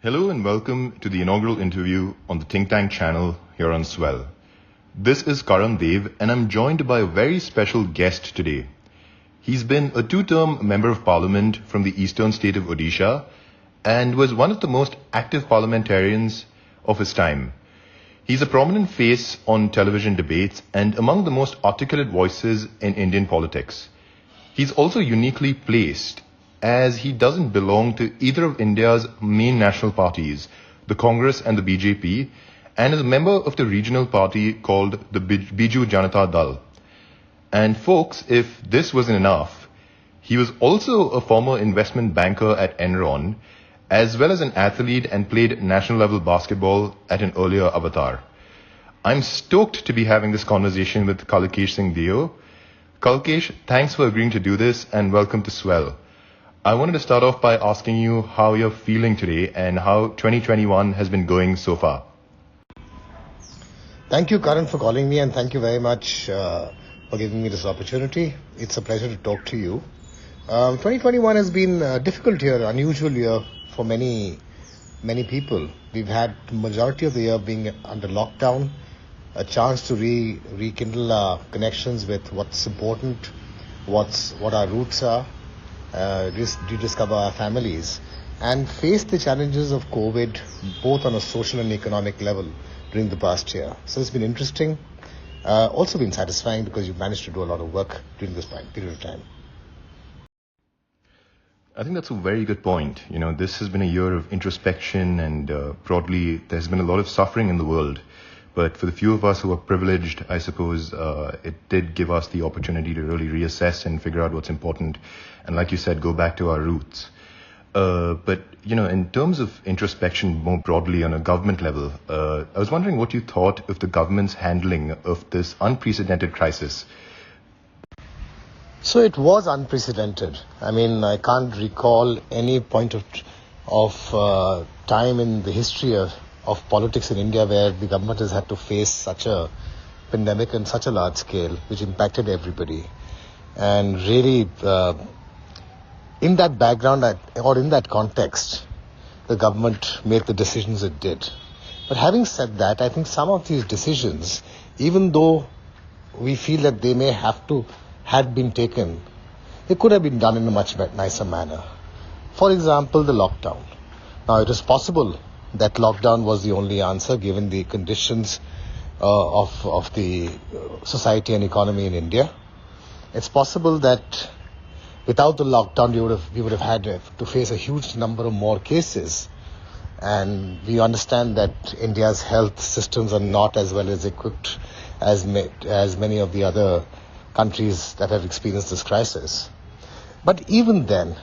Hello and welcome to the inaugural interview on the Think Tank channel here on Swell. This is Karan Dev and I'm joined by a very special guest today. He's been a two-term Member of Parliament from the eastern state of Odisha and was one of the most active parliamentarians of his time. He's a prominent face on television debates and among the most articulate voices in Indian politics. He's also uniquely placed as he doesn't belong to either of India's main national parties, the Congress and the BJP, and is a member of the regional party called the Biju Janata Dal. And folks, if this wasn't enough, he was also a former investment banker at Enron, as well as an athlete and played national level basketball at an earlier avatar. I'm stoked to be having this conversation with Kalikesh Singh Deo. Kalikesh, thanks for agreeing to do this and welcome to Swell. I wanted to start off by asking you how you're feeling today and how 2021 has been going so far. Thank you, Karan, for calling me, and thank you very much for giving me this opportunity. It's a pleasure to talk to you. 2021 has been a difficult year, unusual year for many people. We've had the majority of the year being under lockdown, a chance to rekindle our connections with what's important, what our roots are, rediscover our families, and face the challenges of COVID both on a social and economic level during the past year. So it's been interesting, also been satisfying because you've managed to do a lot of work during this period of time. I think that's a very good point. This has been a year of introspection and broadly there's been a lot of suffering in the world. But for the few of us who are privileged, I suppose it did give us the opportunity to really reassess and figure out what's important. And like you said, go back to our roots. But in terms of introspection more broadly on a government level, I was wondering what you thought of the government's handling of this unprecedented crisis. So it was unprecedented. I can't recall any point of time in the history of politics in India where the government has had to face such a pandemic on such a large scale, which impacted everybody. And really, in that background or in that context, the government made the decisions it did. But having said that, I think some of these decisions, even though we feel that they may had been taken, they could have been done in a much nicer manner. For example, the lockdown. Now, it is possible that lockdown was the only answer given the conditions of the society and economy in India. It's possible that without the lockdown, we would have had to face a huge number of more cases. And we understand that India's health systems are not as well as equipped as many of the other countries that have experienced this crisis. But even then,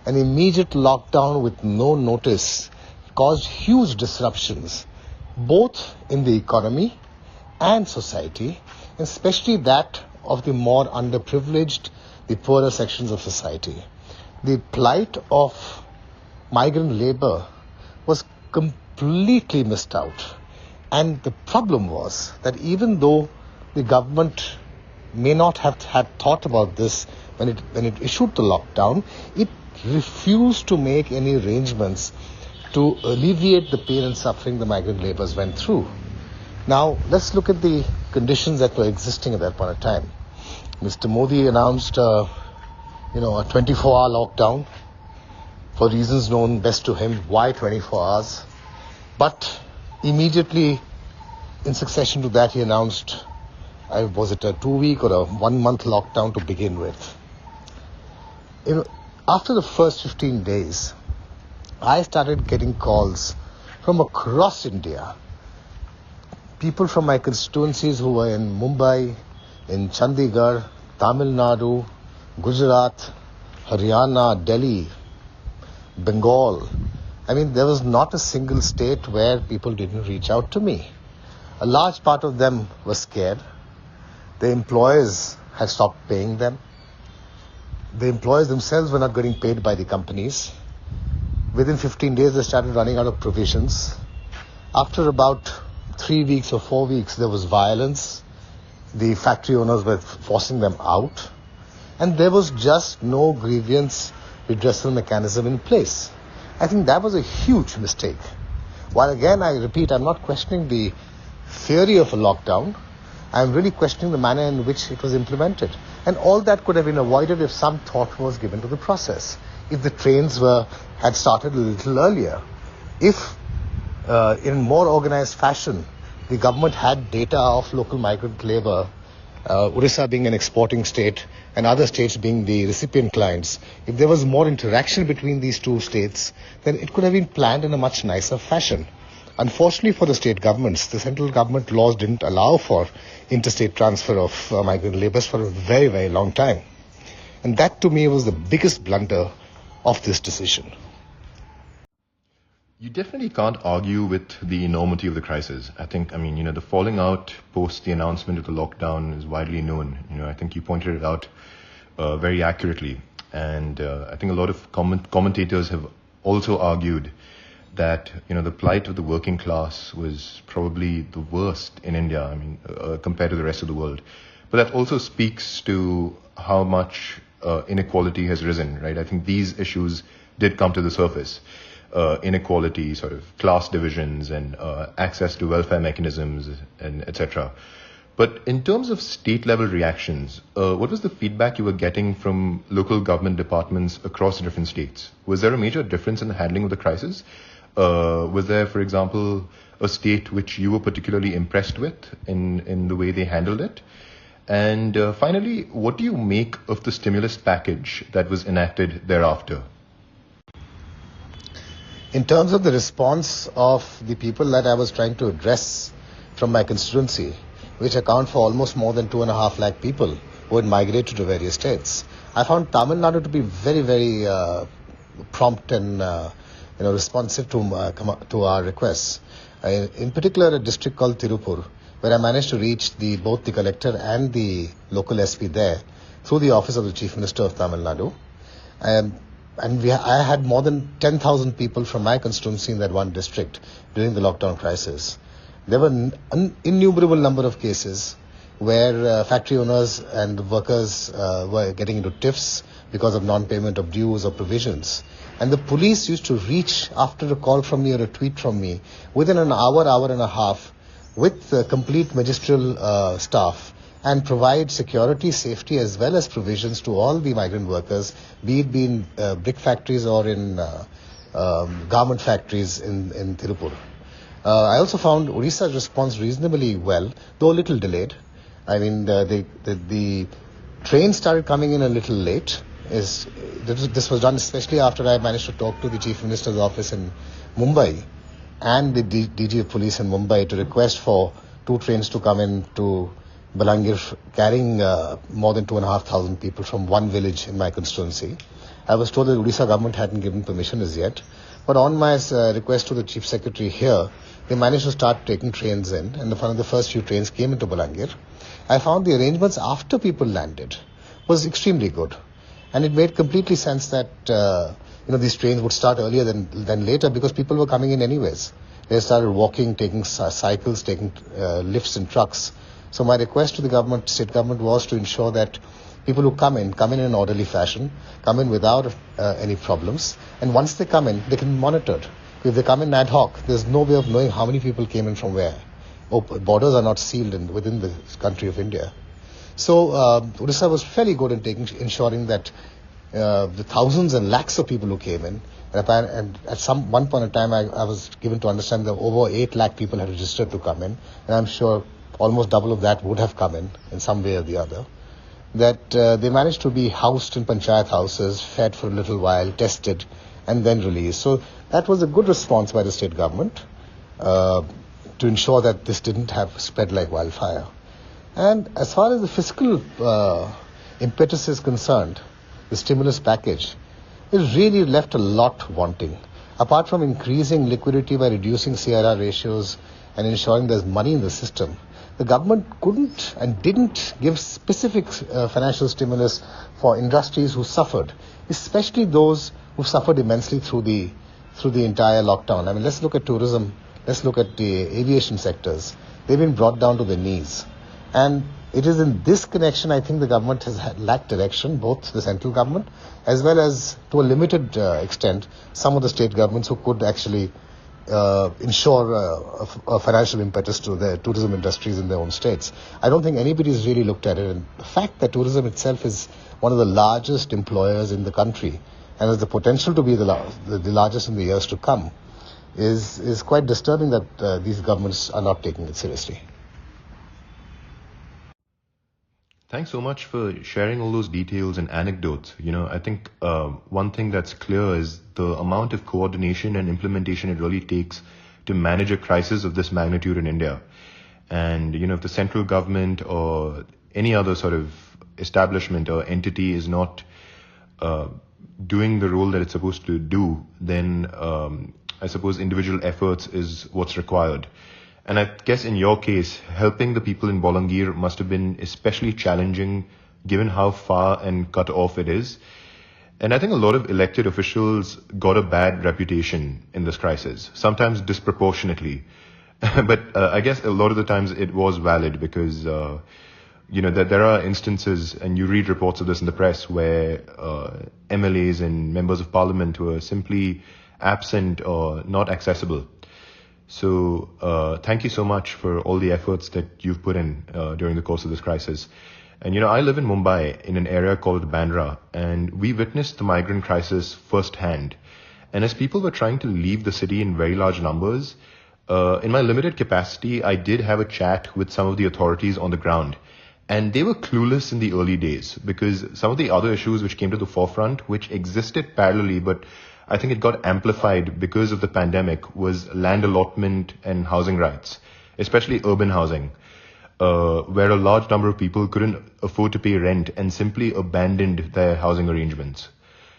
an immediate lockdown with no notice caused huge disruptions, both in the economy and society, especially that of the more underprivileged, the poorer sections of society. The plight of migrant labor was completely missed out. And the problem was that even though the government may not have had thought about this when it issued the lockdown, it refused to make any arrangements to alleviate the pain and suffering the migrant laborers went through. Now, let's look at the conditions that were existing at that point of time. Mr. Modi announced a 24-hour lockdown for reasons known best to him. Why 24 hours? But immediately in succession to that, he announced, was it a 2-week or a 1-month lockdown to begin with? After the first 15 days, I started getting calls from across India. People from my constituencies who were in Mumbai, in Chandigarh, Tamil Nadu, Gujarat, Haryana, Delhi, Bengal. There was not a single state where people didn't reach out to me. A large part of them were scared. The employers had stopped paying them. The employers themselves were not getting paid by the companies. Within 15 days, they started running out of provisions. After about 3 weeks or 4 weeks, there was violence. The factory owners were forcing them out. And there was just no grievance redressal mechanism in place. I think that was a huge mistake. While again, I repeat, I'm not questioning the theory of a lockdown. I'm really questioning the manner in which it was implemented. And all that could have been avoided if some thought was given to the process. If the trains had started a little earlier. If in more organized fashion, the government had data of local migrant labor, Orissa being an exporting state and other states being the recipient clients, if there was more interaction between these two states, then it could have been planned in a much nicer fashion. Unfortunately for the state governments, the central government laws didn't allow for interstate transfer of migrant laborers for a very, very long time. And that to me was the biggest blunder of this decision. You definitely can't argue with the enormity of the crisis. I think, the falling out post the announcement of the lockdown is widely known. I think you pointed it out very accurately. And I think a lot of commentators have also argued that, the plight of the working class was probably the worst in India, compared to the rest of the world. But that also speaks to how much inequality has risen, right? I think these issues did come to the surface. Inequality, sort of class divisions and access to welfare mechanisms and etc. But in terms of state level reactions, what was the feedback you were getting from local government departments across the different states? Was there a major difference in the handling of the crisis? Was there, for example, a state which you were particularly impressed with in the way they handled it? And finally, what do you make of the stimulus package that was enacted thereafter? In terms of the response of the people that I was trying to address from my constituency, which account for almost more than 2.5 lakh people who had migrated to various states, I found Tamil Nadu to be very, very prompt and responsive to our requests. In particular, a district called Tirupur, where I managed to reach both the collector and the local SP there through the office of the Chief Minister of Tamil Nadu. I had more than 10,000 people from my constituency in that one district during the lockdown crisis. There were an innumerable number of cases where factory owners and workers were getting into tiffs because of non-payment of dues or provisions. And the police used to reach after a call from me or a tweet from me within an hour and a half with complete magistral staff and provide security, safety as well as provisions to all the migrant workers, be it in brick factories or in garment factories in Tirupur. I also found Odisha's response reasonably well, though a little delayed. The train started coming in a little late. This was done especially after I managed to talk to the Chief Minister's office in Mumbai and the DG of Police in Mumbai to request for 2 trains to come in to Balangir carrying more than 2,500 people from one village in my constituency. I was told that the Odisha government hadn't given permission as yet. But on my request to the Chief Secretary here, they managed to start taking trains in, and one of the first few trains came into Balangir. I found the arrangements after people landed was extremely good. And it made completely sense that these trains would start earlier than later because people were coming in anyways. They started walking, taking cycles, taking lifts and trucks. So my request to the state government was to ensure that people who come in an orderly fashion, come in without any problems. And once they come in, they can be monitored. If they come in ad hoc, there's no way of knowing how many people came in from where. Borders are not sealed within the country of India. So Odisha was fairly good in ensuring that the thousands and lakhs of people who came in, and at one point in time I was given to understand that over 8 lakh people had registered to come in, and I'm sure almost double of that would have come in some way or the other, that they managed to be housed in panchayat houses, fed for a little while, tested, and then released. So that was a good response by the state government to ensure that this didn't have spread like wildfire. And as far as the fiscal impetus is concerned, the stimulus package, it really left a lot wanting. Apart from increasing liquidity by reducing CRR ratios and ensuring there's money in the system, the government couldn't and didn't give specific financial stimulus for industries who suffered, especially those who suffered immensely through the entire lockdown. Let's look at tourism, let's look at the aviation sectors. They've been brought down to their knees. And It is in this connection I think the government has lacked direction, both the central government as well as, to a limited extent, some of the state governments who could actually ensure a financial impetus to the tourism industries in their own states. I don't think anybody has really looked at it. And the fact that tourism itself is one of the largest employers in the country and has the potential to be the largest in the years to come is quite disturbing that these governments are not taking it seriously. Thanks so much for sharing all those details and anecdotes. I think one thing that's clear is the amount of coordination and implementation it really takes to manage a crisis of this magnitude in India. And, if the central government or any other sort of establishment or entity is not doing the role that it's supposed to do, then I suppose individual efforts is what's required. And I guess in your case, helping the people in Bolangir must have been especially challenging given how far and cut off it is. And I think a lot of elected officials got a bad reputation in this crisis, sometimes disproportionately. But I guess a lot of the times it was valid because, that there are instances, and you read reports of this in the press, where MLAs and members of parliament were simply absent or not accessible. So thank you so much for all the efforts that you've put in during the course of this crisis. And, I live in Mumbai in an area called Bandra, and we witnessed the migrant crisis firsthand. And as people were trying to leave the city in very large numbers, in my limited capacity, I did have a chat with some of the authorities on the ground. And they were clueless in the early days because some of the other issues which came to the forefront, which existed parallelly, but I think it got amplified because of the pandemic, was land allotment and housing rights, especially urban housing, where a large number of people couldn't afford to pay rent and simply abandoned their housing arrangements.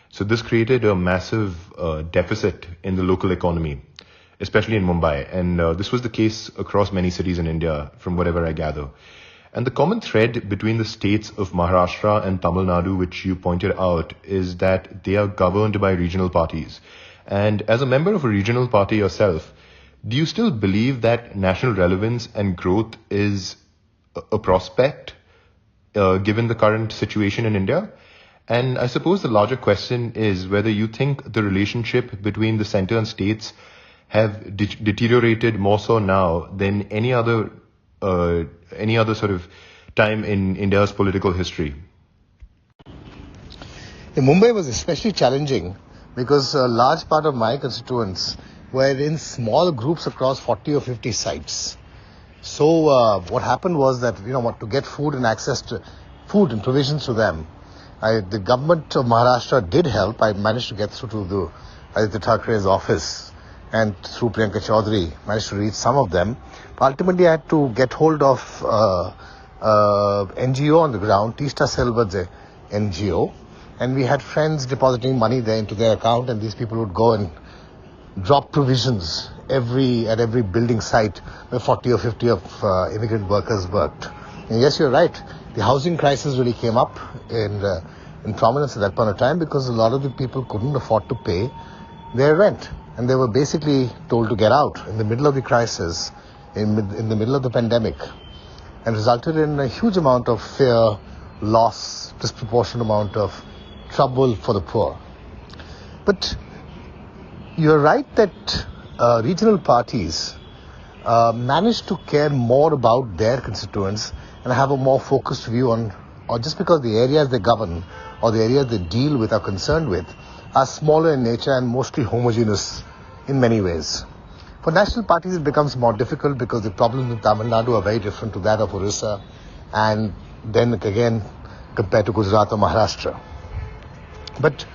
So this created a massive deficit in the local economy, especially in Mumbai. And this was the case across many cities in India, from whatever I gather. And the common thread between the states of Maharashtra and Tamil Nadu, which you pointed out, is that they are governed by regional parties. And as a member of a regional party yourself, do you still believe that national relevance and growth is a prospect, given the current situation in India? And I suppose the larger question is whether you think the relationship between the center and states have deteriorated more so now than any other sort of time in India's political history. In Mumbai was especially challenging because a large part of my constituents were in small groups across 40 or 50 sites. So what happened was that, to get food and access to food and provisions to them, the government of Maharashtra did help. I managed to get through to the Aditya Thakere's office, and through Priyanka Chaudhary managed to reach some of them. Ultimately, I had to get hold of NGO on the ground, Tista Selvadze NGO, and we had friends depositing money there into their account, and these people would go and drop provisions at every building site where 40 or 50 of immigrant workers worked. And yes, you're right. The housing crisis really came up in prominence at that point of time because a lot of the people couldn't afford to pay their rent. And they were basically told to get out in the middle of the crisis, in the middle of the pandemic, and resulted in a huge amount of fear, loss, disproportionate amount of trouble for the poor. But you're right that regional parties manage to care more about their constituents and have a more focused view on, or just because the areas they govern or the areas they deal with are concerned with are smaller in nature and mostly homogeneous in many ways. For national parties, it becomes more difficult because the problems in Tamil Nadu are very different to that of Orissa, and then again compared to Gujarat or Maharashtra. But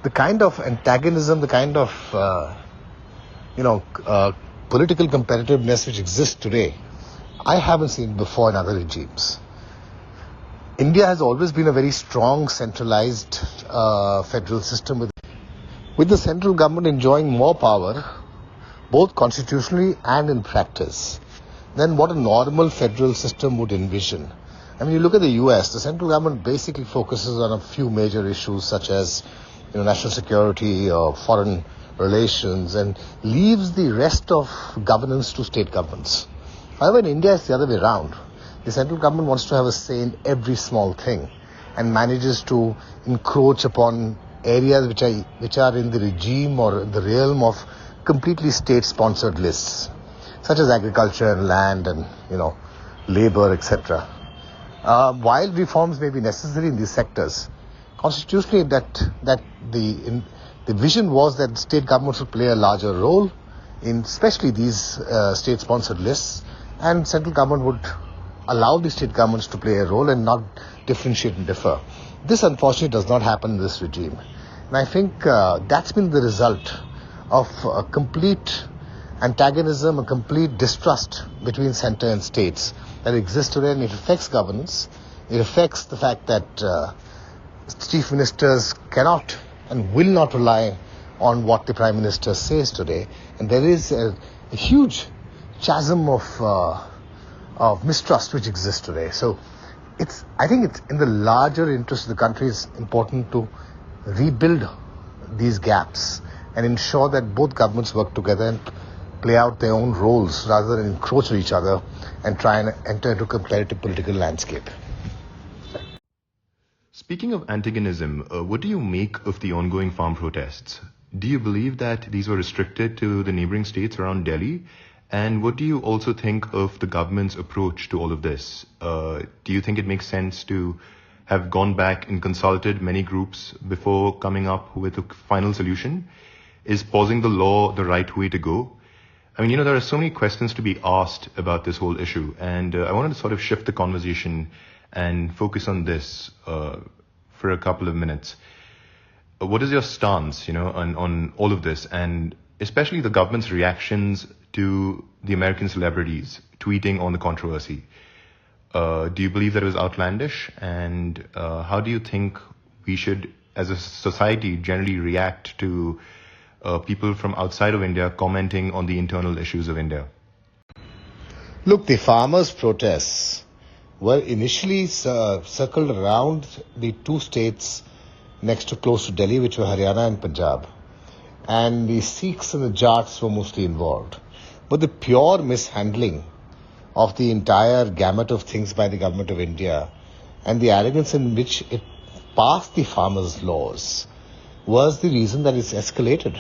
the kind of antagonism, the kind of political competitiveness which exists today, I haven't seen before in other regimes. India has always been a very strong centralized federal system with the central government enjoying more power, both constitutionally and in practice, than what a normal federal system would envision. I mean, you look at the US, the central government basically focuses on a few major issues such as national security or foreign relations, and leaves the rest of governance to state governments. However, in India, it's the other way around. the central government wants to have a say in every small thing and manages to encroach upon areas which are in the regime or in the realm of completely state-sponsored lists, such as agriculture and land and, labor, etc. While reforms may be necessary in these sectors, constitutionally that the vision was that state governments would play a larger role in especially these state-sponsored lists, and central government would allow the state governments to play a role and not differentiate and differ. This unfortunately does not happen in this regime. And I think that's been the result of a complete antagonism, a complete distrust between centre and states that exists today, and it affects governance. It affects the fact that chief ministers cannot and will not rely on what the prime minister says today, and there is a huge chasm of mistrust which exists today. So I think it's in the larger interest of the country, it's important to rebuild these gaps and ensure that both governments work together and play out their own roles rather than encroach on each other and try and enter into a competitive political landscape. Speaking of antagonism, what do you make of the ongoing farm protests? Do you believe that these were restricted to the neighboring states around Delhi? And what do you also think of the government's approach to all of this? Do you think it makes sense to have gone back and consulted many groups before coming up with a final solution? Is pausing the law the right way to go? I mean, there are so many questions to be asked about this whole issue, and I wanted to sort of shift the conversation and focus on this for a couple of minutes. What is your stance, on all of this, and especially the government's reactions to the American celebrities tweeting on the controversy? Do you believe that it was outlandish? And how do you think we should, as a society, generally react to people from outside of India commenting on the internal issues of India? Look, the farmers' protests were initially circled around the two states close to Delhi, which were Haryana and Punjab. And the Sikhs and the Jats were mostly involved. But the pure mishandling of the entire gamut of things by the government of India and the arrogance in which it passed the farmers' laws was the reason that it's escalated.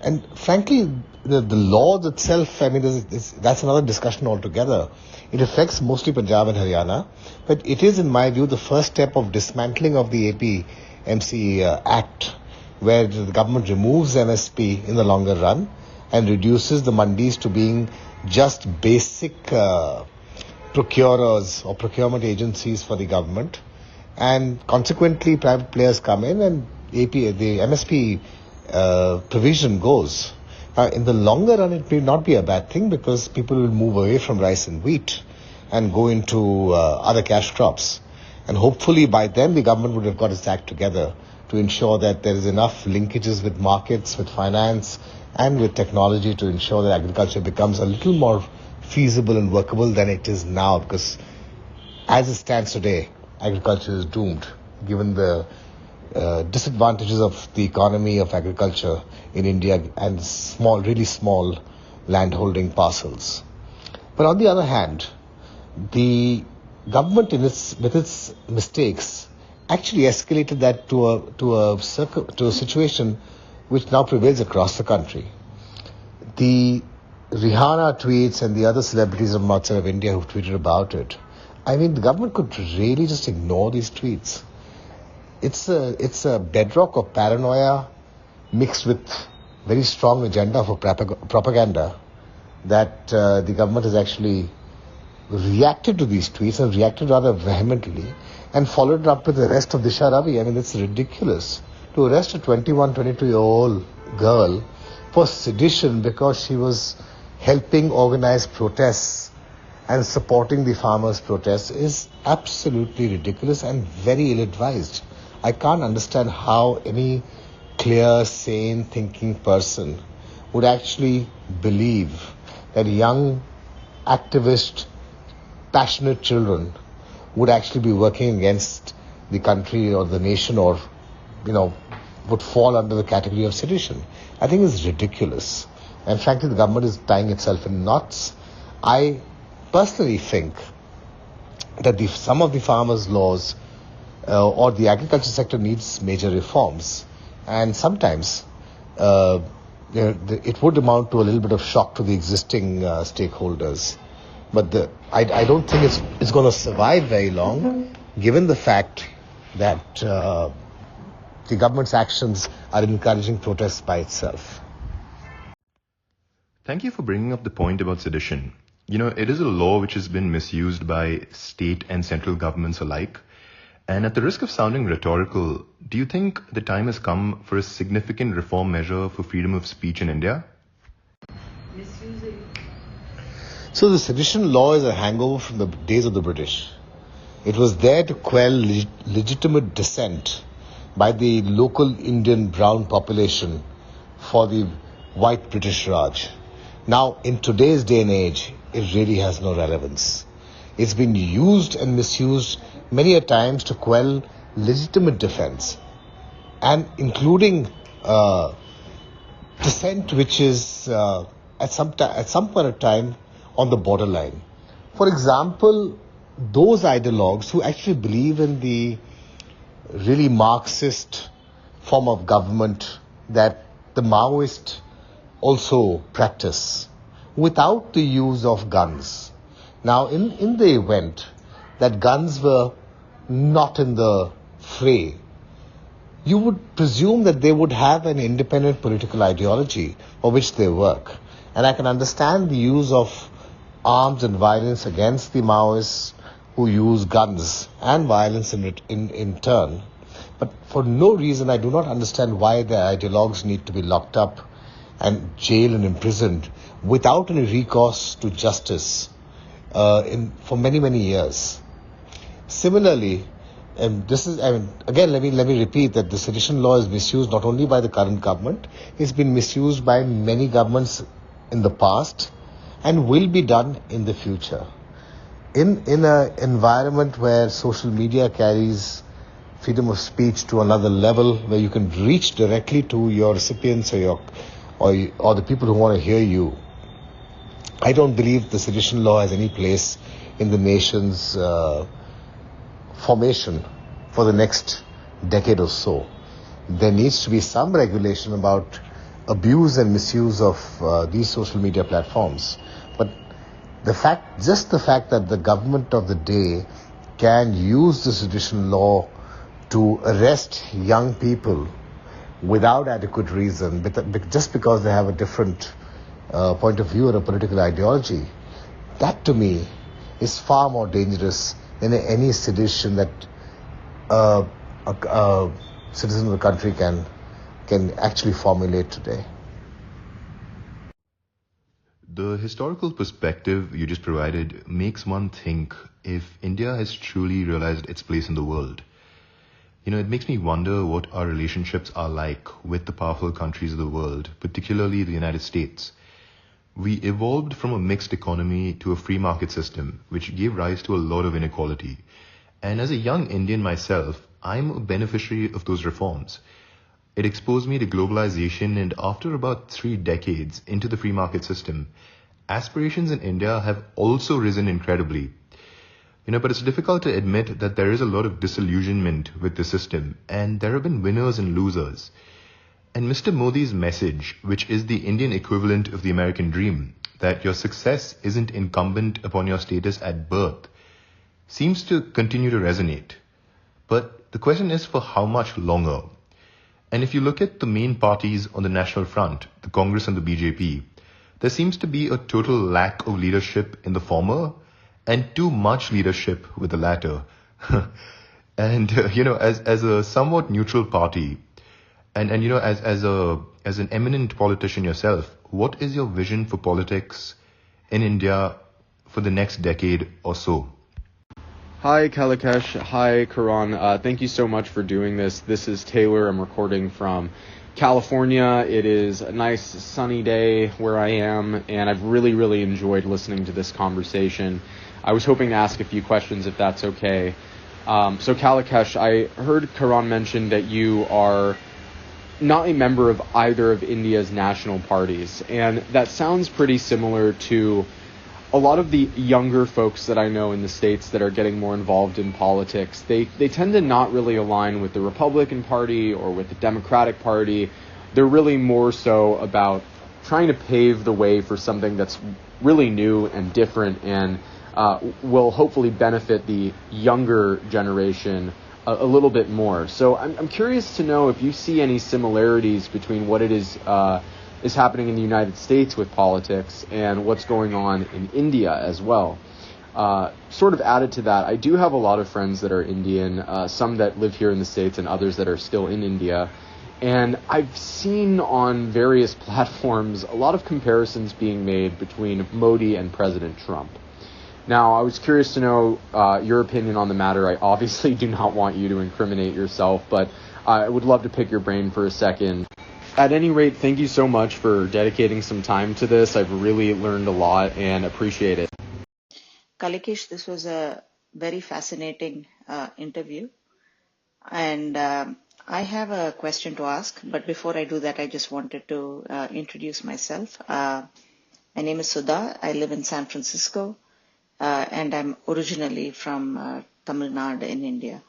And frankly, the laws itself, that's another discussion altogether. It affects mostly Punjab and Haryana, but it is, in my view, the first step of dismantling of the APMC Act, where the government removes MSP in the longer run and reduces the mandis to being just basic procurers or procurement agencies for the government. And consequently, private players come in and the MSP provision goes. In the longer run, it may not be a bad thing because people will move away from rice and wheat and go into other cash crops. And hopefully by then the government would have got its act together to ensure that there is enough linkages with markets, with finance and with technology to ensure that agriculture becomes a little more feasible and workable than it is now, because as it stands today, agriculture is doomed given the disadvantages of the economy of agriculture in India and really small landholding parcels. But on the other hand, the government with its mistakes actually escalated that to a situation which now prevails across the country. The Rihanna tweets and the other celebrities from outside of India who tweeted about it, the government could really just ignore these tweets. It's a bedrock of paranoia mixed with very strong agenda for propaganda that the government has actually reacted to these tweets and reacted rather vehemently and followed it up with the arrest of Disha Ravi. It's ridiculous to arrest a 22-year-old girl for sedition because she was helping organize protests and supporting the farmers' protests is absolutely ridiculous and very ill-advised. I can't understand how any clear, sane thinking person would actually believe that young, activist, passionate children would actually be working against the country or the nation or, would fall under the category of sedition. I think it's ridiculous. And frankly, the government is tying itself in knots. I personally think that some of the farmers' laws or the agriculture sector needs major reforms, and sometimes it would amount to a little bit of shock to the existing stakeholders. But I don't think it's going to survive very long, given the fact that the government's actions are encouraging protests by itself. Thank you for bringing up the point about sedition. It is a law which has been misused by state and central governments alike. And at the risk of sounding rhetorical, do you think the time has come for a significant reform measure for freedom of speech in India? So the sedition law is a hangover from the days of the British. It was there to quell legitimate dissent by the local Indian brown population for the white British Raj. Now, in today's day and age, it really has no relevance. It's been used and misused many a times to quell legitimate defense, and including dissent which is at some point of time on the borderline. For example, those ideologues who actually believe in the really Marxist form of government that the Maoists also practice without the use of guns. Now, in the event that guns were not in the fray, you would presume that they would have an independent political ideology for which they work. And I can understand the use of arms and violence against the Maoists who use guns and violence in turn. But for no reason, I do not understand why their ideologues need to be locked up and jailed and imprisoned without any recourse to justice for many, many years. Similarly, again, let me repeat that the sedition law is misused not only by the current government, it's been misused by many governments in the past and will be done in the future. In an environment where social media carries freedom of speech to another level, where you can reach directly to your recipients or the people who want to hear you, I don't believe the sedition law has any place in the nation's formation for the next decade or so. There needs to be some regulation about abuse and misuse of these social media platforms. But the fact that the government of the day can use the sedition law to arrest young people without adequate reason, just because they have a different point of view or a political ideology, that to me is far more dangerous than any sedition that a citizen of the country can actually formulate today. The historical perspective you just provided makes one think if India has truly realized its place in the world. It makes me wonder what our relationships are like with the powerful countries of the world, particularly the United States. We evolved from a mixed economy to a free market system, which gave rise to a lot of inequality. And as a young Indian myself, I'm a beneficiary of those reforms. It exposed me to globalization, and after about 3 decades into the free market system, aspirations in India have also risen incredibly. But it's difficult to admit that there is a lot of disillusionment with the system, and there have been winners and losers. And Mr. Modi's message, which is the Indian equivalent of the American dream, that your success isn't incumbent upon your status at birth, seems to continue to resonate. But the question is, for how much longer? And if you look at the main parties on the national front, the Congress and the BJP, there seems to be a total lack of leadership in the former and too much leadership with the latter. And, as a somewhat neutral party, and as an eminent politician yourself, what is your vision for politics in India for the next decade or so? Hi, Kalikesh. Hi, Karan. Thank you so much for doing this. This is Taylor. I'm recording from California. It is a nice sunny day where I am, and I've really, really enjoyed listening to this conversation. I was hoping to ask a few questions, if that's okay. So, Kalikesh, I heard Karan mention that you are not a member of either of India's national parties, and that sounds pretty similar to a lot of the younger folks that I know in the States that are getting more involved in politics, they tend to not really align with the Republican Party or with the Democratic Party. They're really more so about trying to pave the way for something that's really new and different and will hopefully benefit the younger generation a little bit more. So I'm curious to know if you see any similarities between what it is happening in the United States with politics and what's going on in India as well. Sort of added to that, I do have a lot of friends that are Indian, some that live here in the States and others that are still in India. And I've seen on various platforms a lot of comparisons being made between Modi and President Trump. Now, I was curious to know your opinion on the matter. I obviously do not want you to incriminate yourself, but I would love to pick your brain for a second. At any rate, thank you so much for dedicating some time to this. I've really learned a lot and appreciate it. Kalikesh, this was a very fascinating interview. And I have a question to ask, but before I do that, I just wanted to introduce myself. My name is Sudha. I live in San Francisco, and I'm originally from Tamil Nadu in India.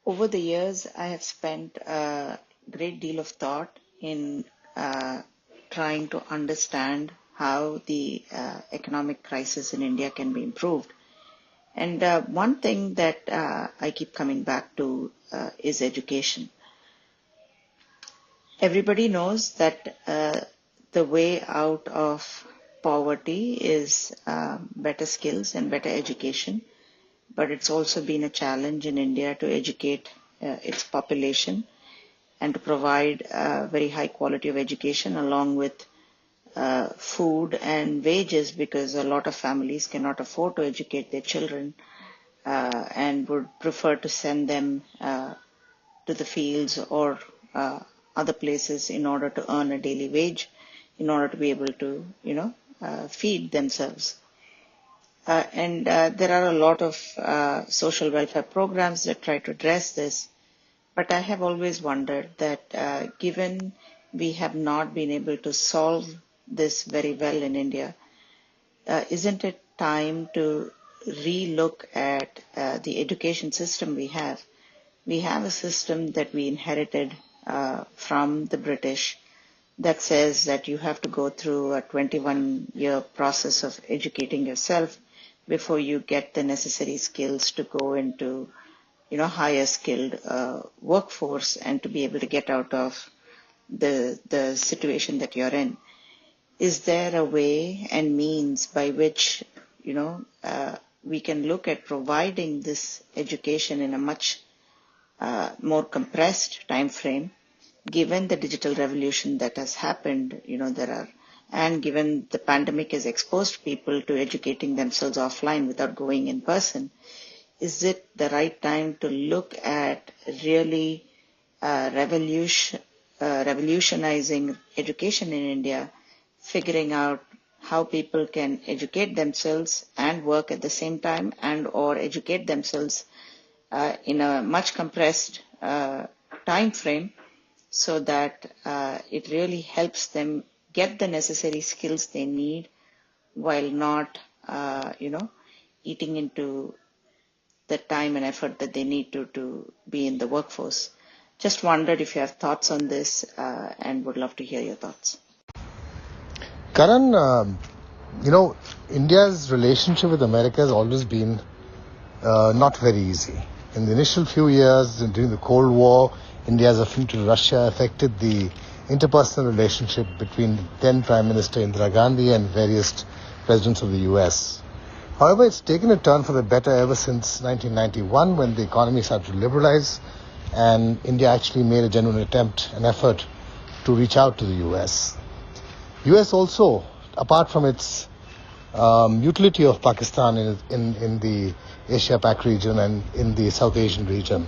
Over the years, I have spent a great deal of thought in trying to understand how the economic crisis in India can be improved. And one thing that I keep coming back to is education. Everybody knows that the way out of poverty is better skills and better education, but it's also been a challenge in India to educate its population and to provide very high quality of education along with food and wages, because a lot of families cannot afford to educate their children and would prefer to send them to the fields or other places in order to earn a daily wage, in order to be able to, feed themselves. And there are a lot of social welfare programs that try to address this. But I have always wondered that given we have not been able to solve this very well in India, isn't it time to re-look at the education system we have? We have a system that we inherited from the British that says that you have to go through a 21-year process of educating yourself before you get the necessary skills to go into, higher skilled workforce and to be able to get out of the situation that you're in. Is there a way and means by which, we can look at providing this education in a much more compressed time frame, given the digital revolution that has happened, and given the pandemic has exposed people to educating themselves offline without going in person? Is it the right time to look at really revolutionizing education in India, figuring out how people can educate themselves and work at the same time, and or educate themselves in a much compressed time frame, so that it really helps them get the necessary skills they need while not, eating into the time and effort that they need to be in the workforce. Just wondered if you have thoughts on this and would love to hear your thoughts. Karan, India's relationship with America has always been not very easy. In the initial few years during the Cold War, India's affinity to Russia affected the interpersonal relationship between then Prime Minister Indira Gandhi and various presidents of the US. However, it's taken a turn for the better ever since 1991, when the economy started to liberalize and India actually made a genuine attempt, an effort to reach out to the US. US also, apart from its utility of Pakistan in the Asia-Pac region and in the South Asian region,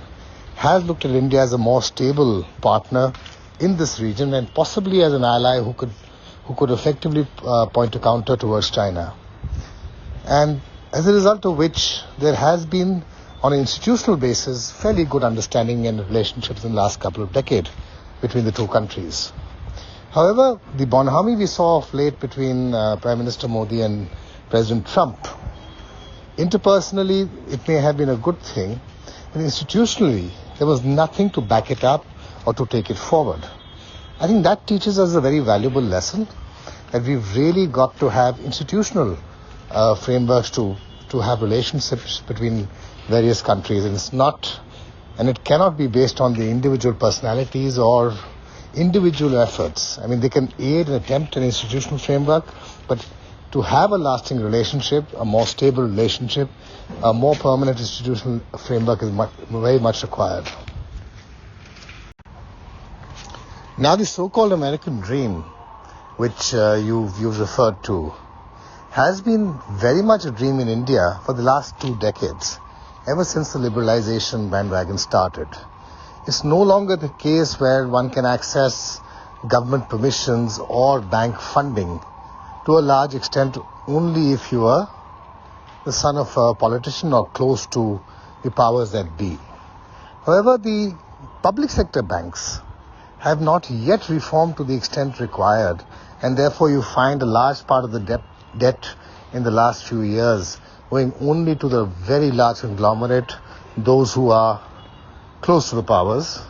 has looked at India as a more stable partner in this region and possibly as an ally who could effectively point a counter towards China. And as a result of which, there has been, on an institutional basis, fairly good understanding and relationships in the last couple of decades between the two countries. However, the bonhomie we saw of late between Prime Minister Modi and President Trump, interpersonally, it may have been a good thing, and institutionally, there was nothing to back it up or to take it forward. I think that teaches us a very valuable lesson, that we've really got to have institutional frameworks to have relationships between various countries. And it cannot be based on the individual personalities or individual efforts. I mean, they can aid and attempt an institutional framework, but to have a lasting relationship, a more stable relationship, a more permanent institutional framework is very much required. Now, the so-called American dream, which you've referred to, has been very much a dream in India for the last 2 decades, ever since the liberalization bandwagon started. It's no longer the case where one can access government permissions or bank funding to a large extent only if you are the son of a politician or close to the powers that be. However, the public sector banks have not yet reformed to the extent required, and therefore you find a large part of the debt in the last few years going only to the very large conglomerate, those who are close to the powers.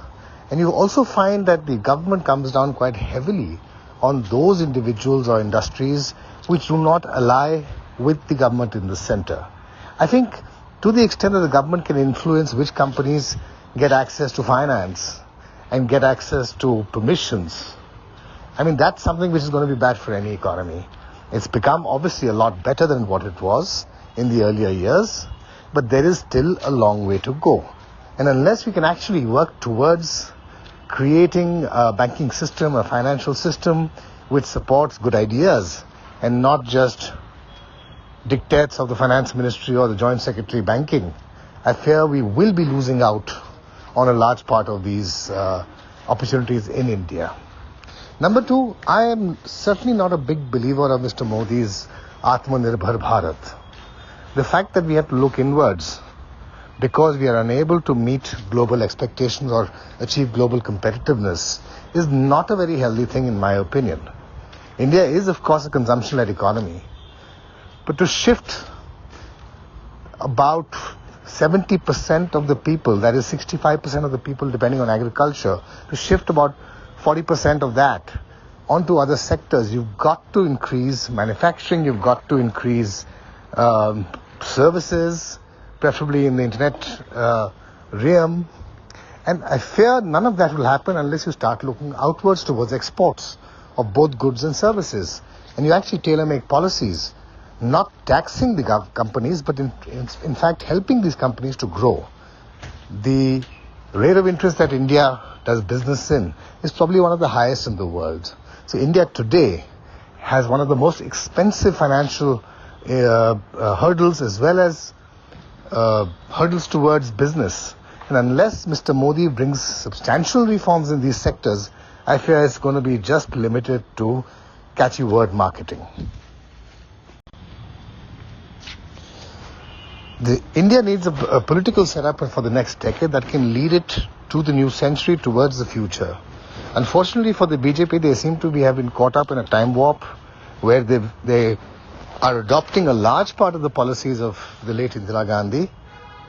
And you also find that the government comes down quite heavily on those individuals or industries which do not ally with the government in the center. I think to the extent that the government can influence which companies get access to finance and get access to permissions, I mean, that's something which is going to be bad for any economy. It's become obviously a lot better than what it was in the earlier years, but there is still a long way to go. And unless we can actually work towards creating a banking system, a financial system which supports good ideas and not just dictates of the finance ministry or the joint secretary banking, I fear we will be losing out on a large part of these opportunities in India. Number 2, I am certainly not a big believer of Mr. Modi's Atmanirbhar Bharat. The fact that we have to look inwards because we are unable to meet global expectations or achieve global competitiveness is not a very healthy thing in my opinion. India is of course a consumption-led economy, but to shift about 70% of the people, that is 65% of the people depending on agriculture, to shift about 40% of that onto other sectors, you've got to increase manufacturing, you've got to increase services, preferably in the internet realm. And I fear none of that will happen unless you start looking outwards towards exports of both goods and services. And you actually tailor-make policies, not taxing the companies, but in fact helping these companies to grow. The rate of interest that India does business in is probably one of the highest in the world. So India today has one of the most expensive financial hurdles as well as hurdles towards business. And unless Mr. Modi brings substantial reforms in these sectors, I fear it's going to be just limited to catchy word marketing. India needs a political setup for the next decade that can lead it to the new century towards the future. Unfortunately for the BJP, they seem to have been caught up in a time warp where they are adopting a large part of the policies of the late Indira Gandhi,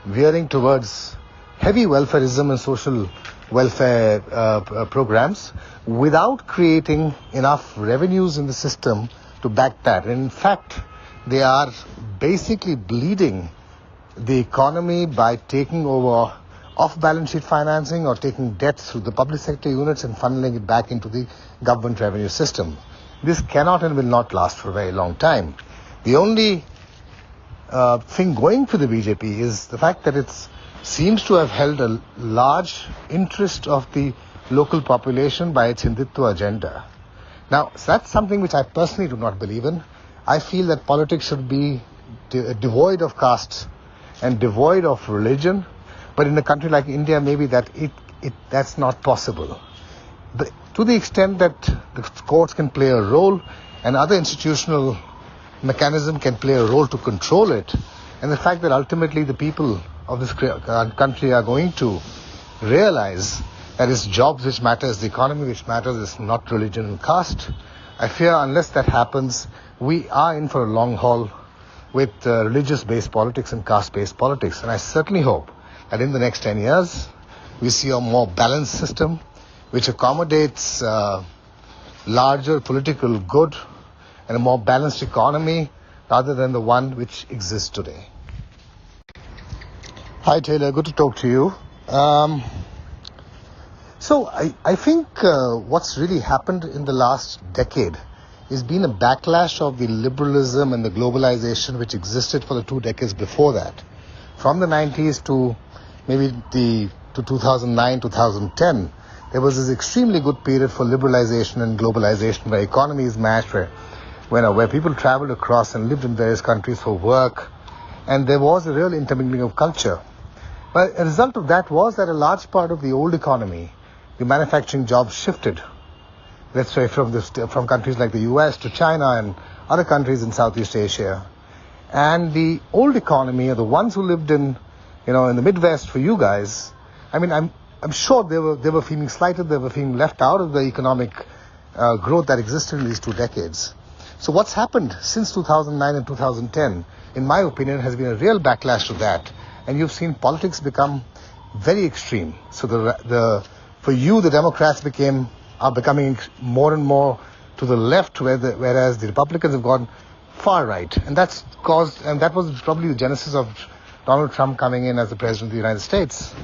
veering towards heavy welfareism and social welfare programs without creating enough revenues in the system to back that. And in fact, they are basically bleeding the economy by taking over off-balance sheet financing or taking debt through the public sector units and funneling it back into the government revenue system. This cannot and will not last for a very long time. The only thing going for the BJP is the fact that it seems to have held a large interest of the local population by its Hindutva agenda. Now, that's something which I personally do not believe in. I feel that politics should be devoid of caste and devoid of religion, but in a country like India, maybe that's not possible. To the extent that the courts can play a role and other institutional mechanism can play a role to control it, and the fact that ultimately the people of this country are going to realize that it's jobs which matters, the economy which matters, it's not religion and caste. I fear unless that happens, we are in for a long haul with religious-based politics and caste-based politics. And I certainly hope that in the next 10 years, we see a more balanced system which accommodates larger political good and a more balanced economy rather than the one which exists today. Hi Taylor, good to talk to you. So I think what's really happened in the last decade has been a backlash of the liberalism and the globalization which existed for the 2 decades before that. From the 90s to maybe to 2009, 2010, there was this extremely good period for liberalization and globalization where economies matched, where people traveled across and lived in various countries for work, and there was a real intermingling of culture. But a result of that was that a large part of the old economy, the manufacturing jobs shifted, let's say from countries like the US to China and other countries in Southeast Asia. And the old economy, or the ones who lived in the Midwest for you guys, I mean, I'm sure they were feeling slighted, they were feeling left out of the economic growth that existed in these 2 decades. So what's happened since 2009 and 2010, in my opinion, has been a real backlash to that. And you've seen politics become very extreme. So for you, the Democrats are becoming more and more to the left, whereas the Republicans have gone far right. And that was probably the genesis of Donald Trump coming in as the President of the United States.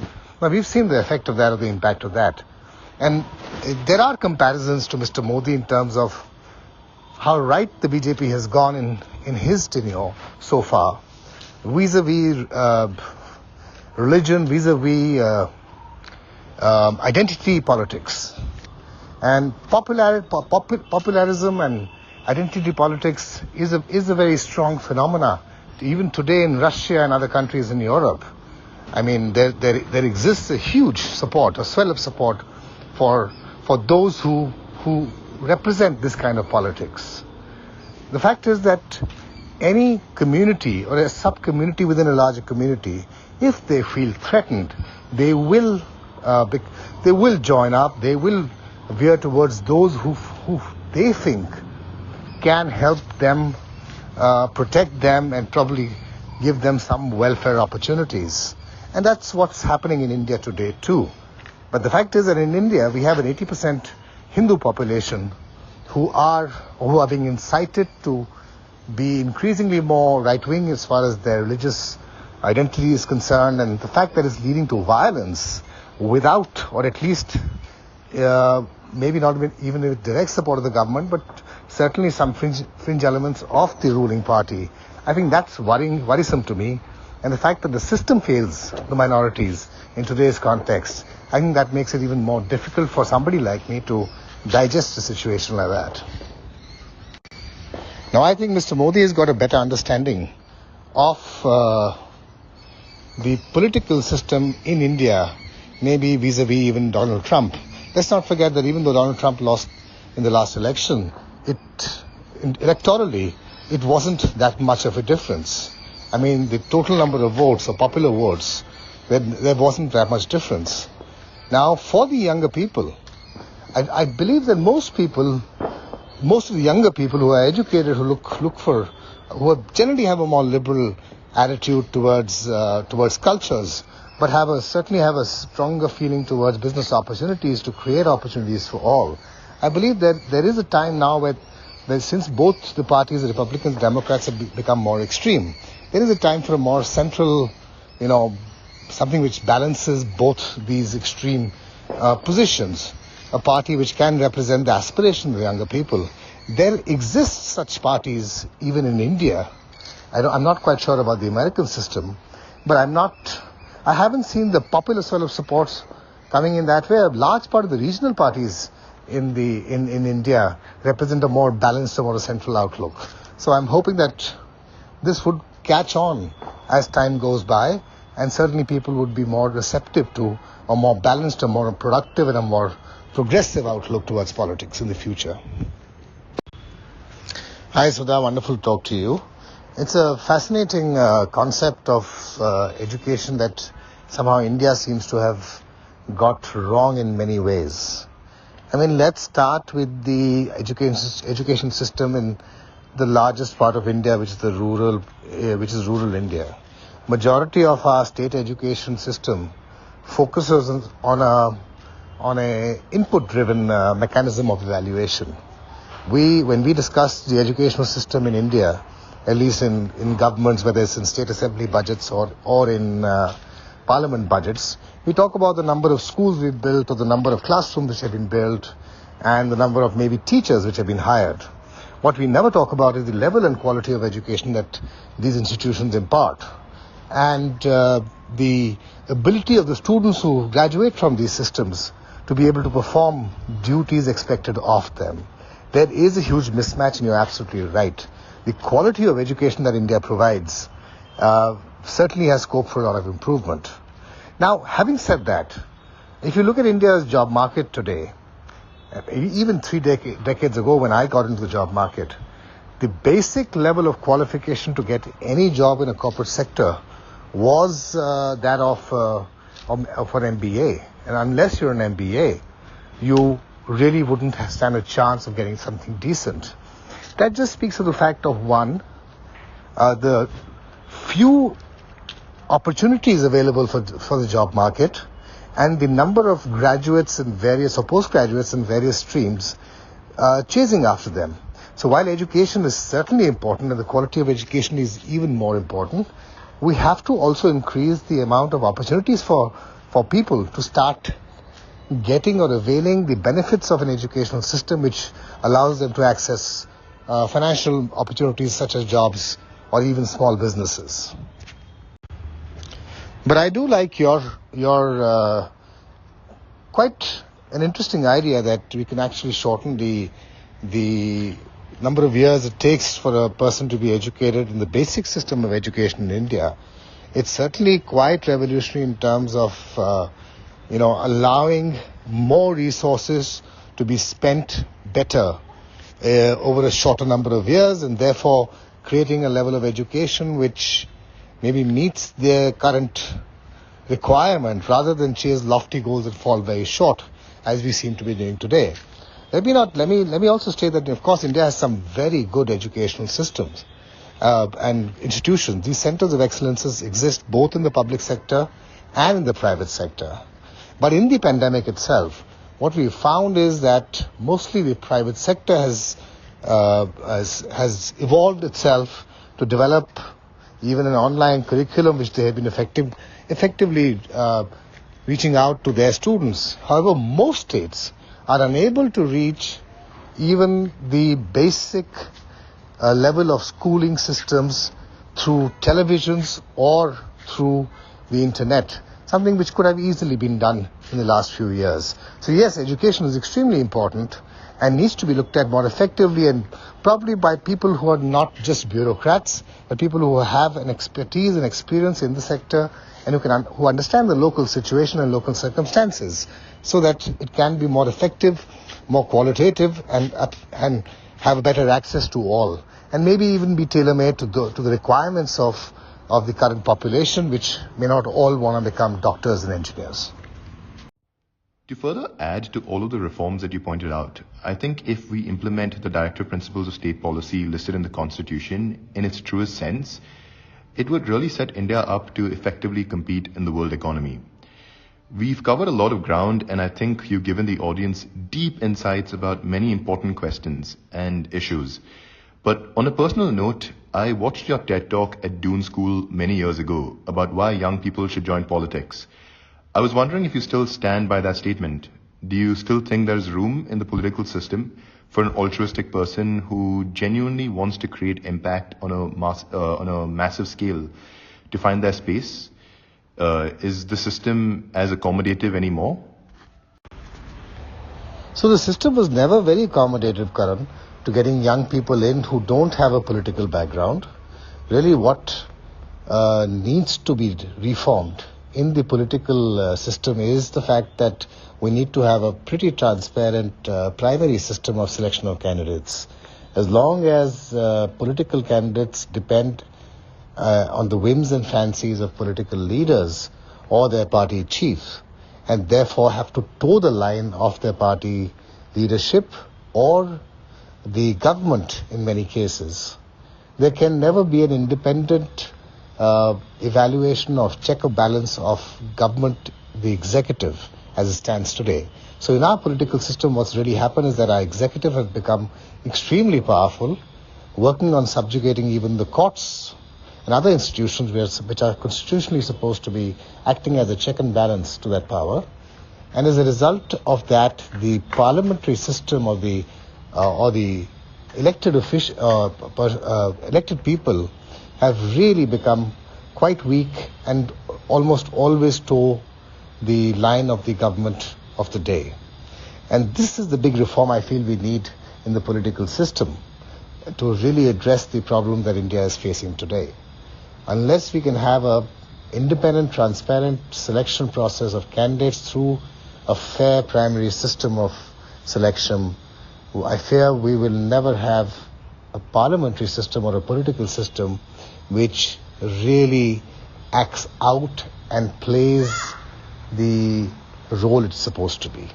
Now, we've seen the effect of that, or the impact of that. And there are comparisons to Mr. Modi in terms of how right the BJP has gone in his tenure so far, vis-a-vis religion, vis-a-vis identity politics. And popularism and identity politics is a very strong phenomena, even today in Russia and other countries in Europe. I mean, there exists a huge support, a swell of support for those who represent this kind of politics. The fact is that any community or a sub-community within a larger community, if they feel threatened, they will join up, they will veer towards those who they think can help them, protect them, and probably give them some welfare opportunities. And that's what's happening in India today too. But the fact is that in India we have an 80% Hindu population who are being incited to be increasingly more right-wing as far as their religious identity is concerned, and the fact that it's leading to violence without, or at least maybe not even with direct support of the government, but certainly some fringe elements of the ruling party. I think that's worrisome to me. And the fact that the system fails the minorities in today's context, I think that makes it even more difficult for somebody like me to digest a situation like that. Now, I think Mr. Modi has got a better understanding of the political system in India, maybe vis-a-vis even Donald Trump. Let's not forget that even though Donald Trump lost in the last election, electorally, it wasn't that much of a difference. I mean, the total number of votes, or popular votes, there wasn't that much difference. Now, for the younger people, I believe that most of the younger people who are educated, who generally have a more liberal attitude towards cultures, but certainly have a stronger feeling towards business opportunities to create opportunities for all. I believe that there is a time now where since both the parties, the Republicans and Democrats, have become more extreme, there is a time for a more central, something which balances both these extreme positions. A party which can represent the aspirations of the younger people. There exists such parties even in India. I'm not quite sure about the American system, but I haven't seen the popular swell of supports coming in that way. A large part of the regional parties in India represent a more balanced, a more central outlook. So I'm hoping that this would catch on as time goes by, and certainly people would be more receptive to a more balanced, a more productive, and a more progressive outlook towards politics in the future. Hi Sudha, wonderful to talk to you. It's a fascinating concept of education that somehow India seems to have got wrong in many ways. I mean, let's start with the education system in the largest part of India, which is rural India. Majority of our state education system focuses on a input-driven mechanism of evaluation. When we discuss the educational system in India, at least in governments, whether it's in state assembly budgets or in parliament budgets, we talk about the number of schools we've built, or the number of classrooms which have been built, and the number of maybe teachers which have been hired. What we never talk about is the level and quality of education that these institutions impart, and the ability of the students who graduate from these systems to be able to perform duties expected of them. There is a huge mismatch, and you're absolutely right. The quality of education that India provides certainly has scope for a lot of improvement. Now, having said that, if you look at India's job market today, even 3 decades ago when I got into the job market, the basic level of qualification to get any job in a corporate sector was that of an MBA. And unless you're an MBA, you really wouldn't stand a chance of getting something decent. That just speaks to the fact of, one, the few opportunities available for the job market, and the number of graduates in various or postgraduates in various streams chasing after them. So while education is certainly important, and the quality of education is even more important, we have to also increase the amount of opportunities for people to start getting or availing the benefits of an educational system which allows them to access financial opportunities such as jobs or even small businesses. But I do like your quite an interesting idea that we can actually shorten the number of years it takes for a person to be educated in the basic system of education in India. It's certainly quite revolutionary in terms of allowing more resources to be spent better over a shorter number of years, and therefore creating a level of education which maybe meets their current requirement rather than chase lofty goals that fall very short, as we seem to be doing today. Let me also state that, of course, India has some very good educational systems and institutions. These centers of excellences exist both in the public sector and in the private sector. But in the pandemic itself, what we found is that mostly the private sector has evolved itself to develop even an online curriculum which they have been effectively reaching out to their students. However, most states are unable to reach even the basic level of schooling systems through televisions or through the internet, something which could have easily been done in the last few years. So yes, education is extremely important and needs to be looked at more effectively, and probably by people who are not just bureaucrats, but people who have an expertise and experience in the sector and who understand the local situation and local circumstances, so that it can be more effective, more qualitative, and have better access to all, and maybe even be tailor-made to the requirements of the current population, which may not all want to become doctors and engineers. To further add to all of the reforms that you pointed out, I think if we implement the directive principles of state policy listed in the Constitution in its truest sense, it would really set India up to effectively compete in the world economy. We've covered a lot of ground, and I think you've given the audience deep insights about many important questions and issues. But on a personal note, I watched your TED Talk at Doon School many years ago about why young people should join politics. I was wondering if you still stand by that statement. Do you still think there's room in the political system for an altruistic person who genuinely wants to create impact on a massive scale to find their space? Is the system as accommodative anymore? So the system was never very accommodative, Karan, to getting young people in who don't have a political background. Really what needs to be reformed in the political system is the fact that we need to have a pretty transparent primary system of selection of candidates. As long as political candidates depend on the whims and fancies of political leaders or their party chief, and therefore have to toe the line of their party leadership or the government in many cases. There can never be an independent evaluation of check or balance of government, the executive, as it stands today. So in our political system, what's really happened is that our executive has become extremely powerful, working on subjugating even the courts and other institutions which are constitutionally supposed to be acting as a check and balance to that power. And as a result of that, the parliamentary system or the elected elected people have really become quite weak and almost always toe the line of the government of the day. And this is the big reform I feel we need in the political system to really address the problem that India is facing today. Unless we can have a independent, transparent selection process of candidates through a fair primary system of selection, I fear we will never have a parliamentary system or a political system which really acts out and plays the role it's supposed to be.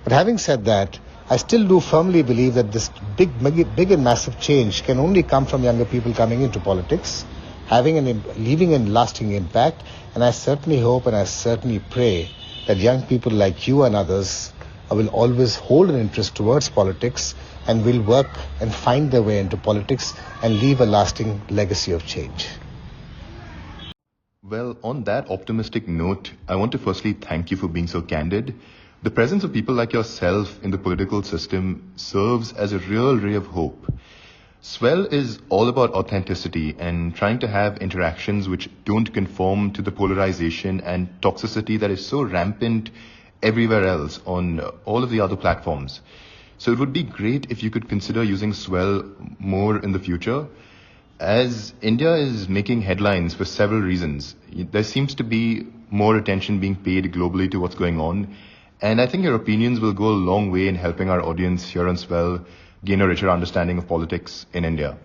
But having said that, I still do firmly believe that this big and massive change can only come from younger people coming into politics, leaving a lasting impact. And I certainly hope and I certainly pray that young people like you and others will always hold an interest towards politics and will work and find their way into politics and leave a lasting legacy of change. Well, on that optimistic note, I want to firstly thank you for being so candid. The presence of people like yourself in the political system serves as a real ray of hope. Swell is all about authenticity and trying to have interactions which don't conform to the polarization and toxicity that is so rampant everywhere else on all of the other platforms. So it would be great if you could consider using Swell more in the future, as India is making headlines for several reasons. There seems to be more attention being paid globally to what's going on, and I think your opinions will go a long way in helping our audience here on Swell gain a richer understanding of politics in India.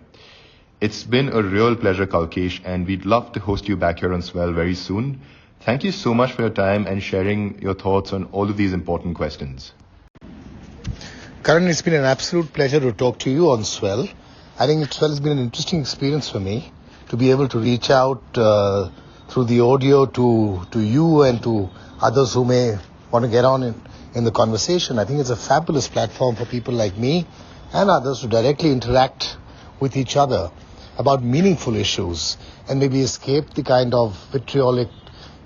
It's been a real pleasure, Kalikesh, and we'd love to host you back here on Swell very soon. Thank you so much for your time and sharing your thoughts on all of these important questions. Karan, it's been an absolute pleasure to talk to you on Swell. I think Swell has been an interesting experience for me to be able to reach out through the audio to you and to others who may want to get on in the conversation. I think it's a fabulous platform for people like me and others to directly interact with each other about meaningful issues and maybe escape the kind of vitriolic,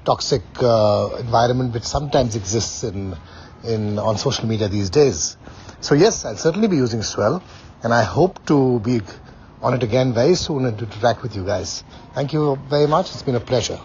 toxic environment which sometimes exists on social media these days. So yes, I'll certainly be using Swell, and I hope to be on it again very soon and to interact with you guys. Thank you very much. It's been a pleasure.